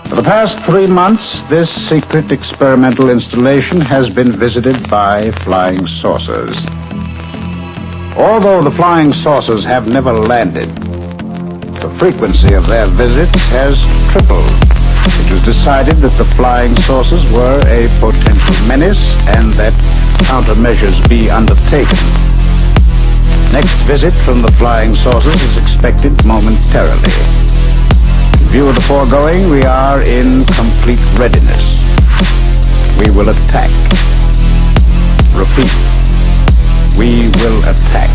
For the past 3 months, this secret experimental installation has been visited by flying saucers. Although the flying saucers have never landed, the frequency of their visits has tripled. It was decided that the flying saucers were a potential menace and that countermeasures be undertaken. Next visit from the flying saucers is expected momentarily. In view of the foregoing, we are in complete readiness. We will attack. Repeat, we will attack.